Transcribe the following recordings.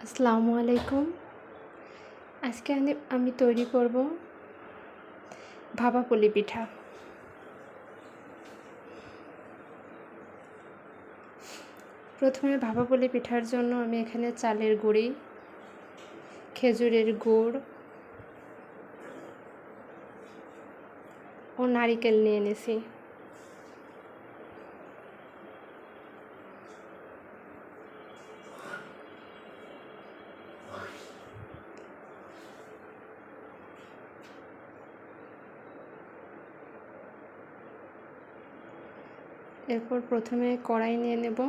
আসসালামু আলাইকুম। আজকে আমি তৈরি করব ভাপা পুলি পিঠা। প্রথমে ভাপা পুলি পিঠার জন্য আমি এখানে চালের গুঁড়ি, খেজুরের গুড় ও নারিকেল নিয়ে নিয়েছি। এরপর প্রথমে কড়াই নিয়ে নেব।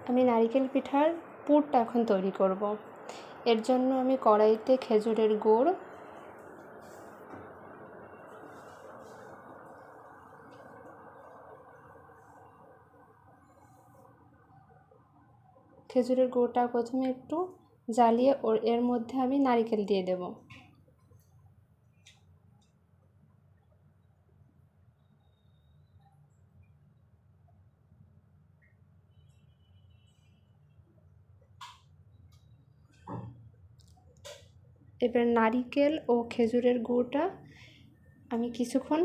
আমি নারিকেল পিঠার পুরটা এখন তৈরি করব। এর জন্য আমি কড়াইতে খেজুরের গুড়, খেজুরের গুড়টা প্রথমে একটু জ্বালিয়ে এর মধ্যে আমি নারিকেল দিয়ে দেব। এবার নারিকেল ও খেজুরের গুড়টা আমি কিছুক্ষণ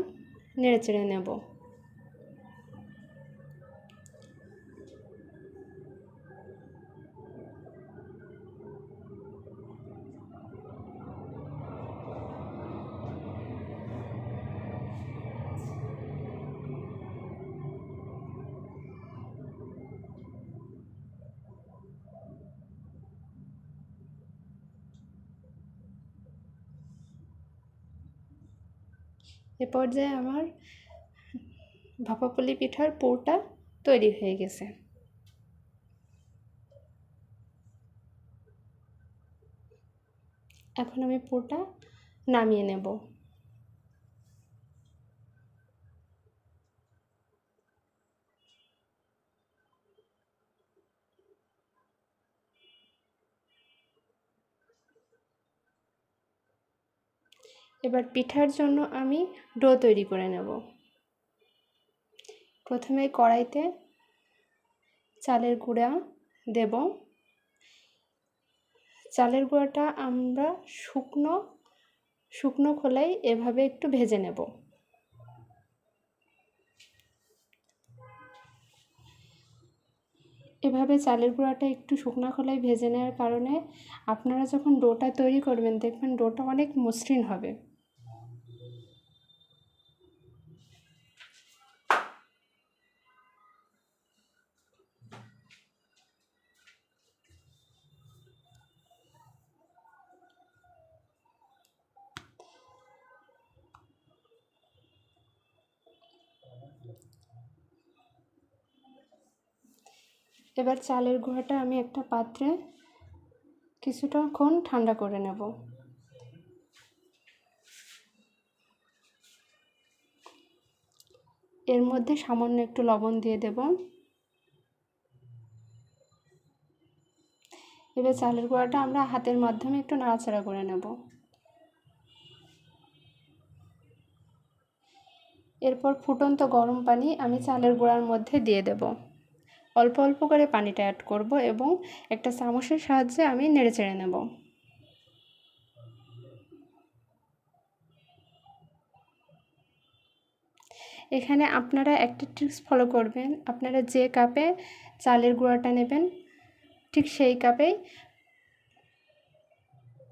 নেড়েচেড়ে নেব। এ পর্যায়ে আমার ভাপা পুলি পিঠার পুরটা তৈরি হয়ে গেছে। এখন আমি পুরটা নামিয়ে নেব। এবার পিঠার জন্য আমি ডো তৈরি করে নেব। প্রথমে কড়াইতে চালের গুঁড়া দেব। চালের গুঁড়াটা আমরা শুকনো খোলায় এভাবে একটু ভেজে নেব। এভাবে চালের গুঁড়াটা একটু শুকনো খোলায় ভেজে নেওয়ার কারণে আপনারা যখন ডোটা তৈরি করবেন দেখবেন ডোটা অনেক মসৃণ হবে। এবার চালের গুঁড়াটা আমি একটা পাত্রে কিছুটাক্ষণ ঠান্ডা করে নেব। এর মধ্যে সামান্য একটু লবণ দিয়ে দেব। এবার চালের গুঁড়াটা আমরা হাতের মাধ্যমে একটু নাড়াচাড়া করে নেব। এরপর ফুটন্ত গরম পানি আমি চালের গুঁড়ার মধ্যে দিয়ে দেব। অল্প অল্প করে পানিটা অ্যাড করব এবং একটা চামচের সাহায্যে আমি নেড়েচেড়ে নেব। এখানে আপনারা একটা ট্রিক্স ফলো করবেন। আপনারা যে কাপে চালের গুঁড়াটা নেবেন ঠিক সেই কাপেই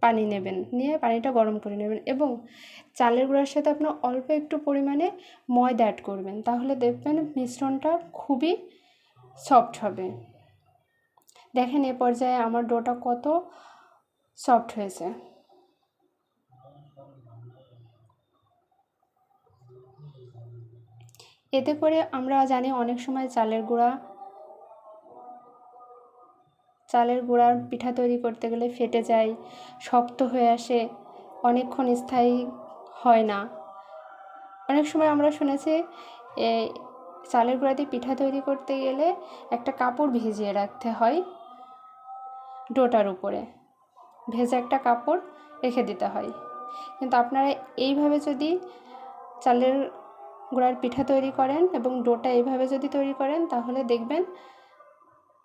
পানি নেবেন, নিয়ে পানিটা গরম করে নেবেন এবং চালের গুঁড়ার সাথে আপনার অল্প একটু পরিমাণে ময়দা অ্যাড করবেন। তাহলে দেখবেন মিশ্রণটা খুবই সফট হবে। দেখেন এ পর্যায়ে আমার ডোটা কত সফট হয়েছে। এতে করে আমরা জানি অনেক সময় চালের গুঁড়ার পিঠা তৈরি করতে গেলে ফেটে যায়, শক্ত হয়ে আসে, অনেকক্ষণ স্থায়ী হয় না। অনেক সময় আমরা শুনেছি চালের গুঁড়া দিয়ে পিঠা তৈরি করতে গেলে একটা কাপড় ভিজিয়ে রাখতে হয়, ডোটার উপরে ভেজা একটা কাপড় রেখে দিতে হয়। কিন্তু আপনারা এইভাবে যদি চালের গুঁড়ার পিঠা তৈরি করেন এবং ডোটা এইভাবে যদি তৈরি করেন, তাহলে দেখবেন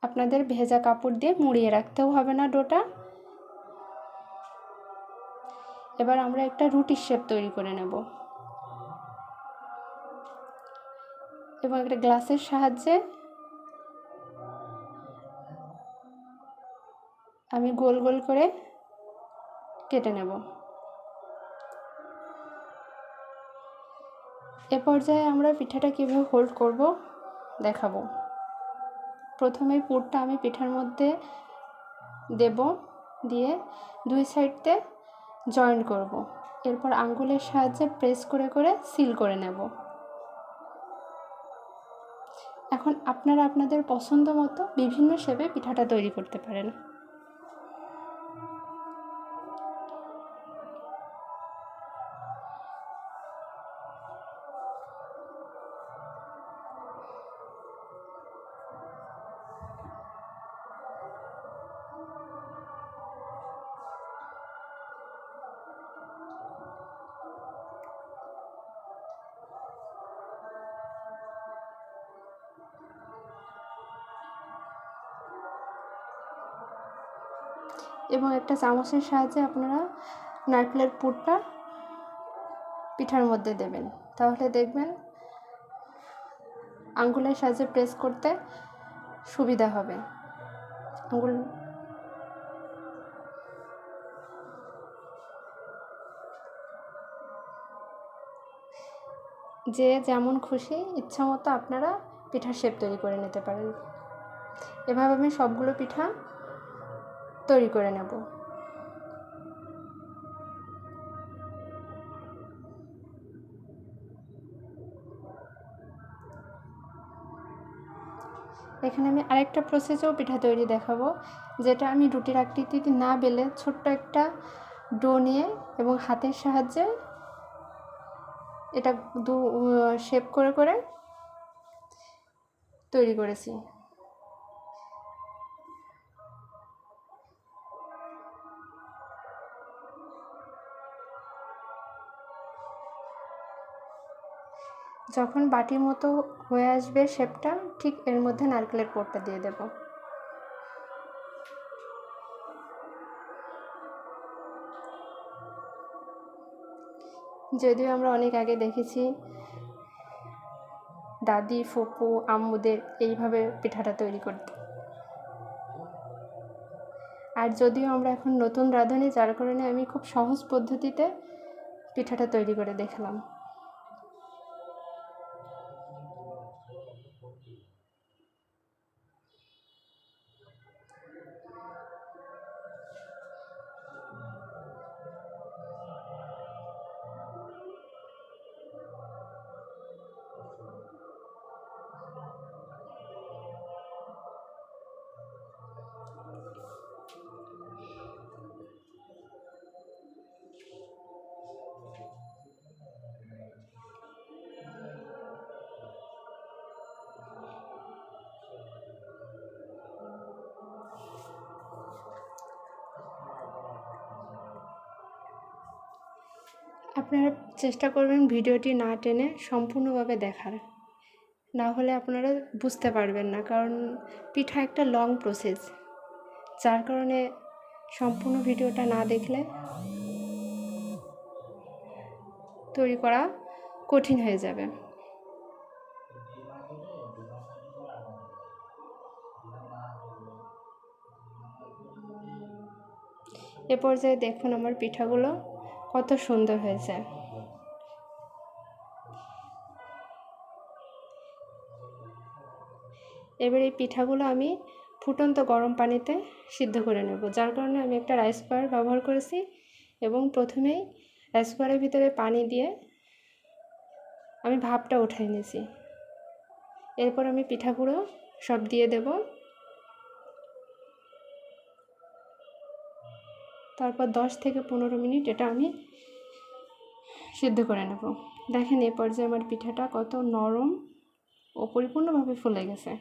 আপনাদের ভেজা কাপড় দিয়ে মুড়িয়ে রাখতেও হবে না ডোটা। এবার আমরা একটা রুটির শেপ তৈরি করে নেব এবং একটা গ্লাসের সাহায্যে আমি গোল গোল করে কেটে নেব। এ পর্যায়ে আমরা পিঠাটা কীভাবে হোল্ড করব দেখাবো। প্রথমে পুরটা আমি পিঠার মধ্যে দেব, দিয়ে দুই সাইডতে জয়েন করব। এরপর আঙ্গুলের সাহায্যে প্রেস করে করে সিল করে নেব। এখন আপনারা আপনাদের পছন্দ মতো বিভিন্ন শেপে পিঠাটা তৈরি করতে পারেন। এবং একটা চামচের সাহায্যে আপনারা নারকেলের পুরটা পিঠার মধ্যে দেবেন, তাহলে দেখবেন আঙ্গুলের সাহায্যে প্রেস করতে সুবিধা হবে। আঙ্গুল যে যেমন খুশি ইচ্ছা মতো আপনারা পিঠার শেপ তৈরি করে নিতে পারেন। এভাবে আমি সবগুলো পিঠা তৈরি করে নেব। এখানে আমি আরেকটা প্রসেসেও পিঠা তৈরি দেখাবো, যেটা আমি রুটির আকৃতিতে না বেলে ছোট্ট একটা ডো নিয়ে এবং হাতের সাহায্যে এটা শেপ করে করে তৈরি করেছি। যখন বাটির মতো হয়ে আসবে শেপটা, ঠিক এর মধ্যে নারকেলের পুরটা দিয়ে দেব। যদিও আমরা অনেক আগে দেখেছি দাদি, ফুপু, আম্মুদের এইভাবে পিঠাটা তৈরি করতে, আর যদিও আমরা এখন নতুন রাঁধুনি, যার কারণে আমি খুব সহজ পদ্ধতিতে পিঠাটা তৈরি করে দেখলাম। আপনারা চেষ্টা করবেন ভিডিওটি না টেনে সম্পূর্ণভাবে দেখার, না হলে আপনারা বুঝতে পারবেন না, কারণ পিঠা একটা লং প্রসেস, যার কারণে সম্পূর্ণ ভিডিওটা না দেখলে তৈরি করা কঠিন হয়ে যাবে। এ পর্যায়ে দেখুন আমার পিঠাগুলো কত সুন্দর হয়েছে। এবার এই পিঠাগুলো আমি ফুটন্ত গরম পানিতে সিদ্ধ করে নেব, যার কারণে আমি একটা রাইস কুকার ব্যবহার করেছি এবং প্রথমেই রাইস কুকারের ভিতরে পানি দিয়ে আমি ভাপটা উঠিয়ে নিয়েছি। এরপর আমি পিঠাগুলো সব দিয়ে দেব, তারপর 10 থেকে 15 মিনিট এটা আমি সিদ্ধ করে নেব। দেখেন এই পর্যায়ে আমার পিঠাটা কত নরম ও পরিপূর্ণভাবে ফুলে গেছে।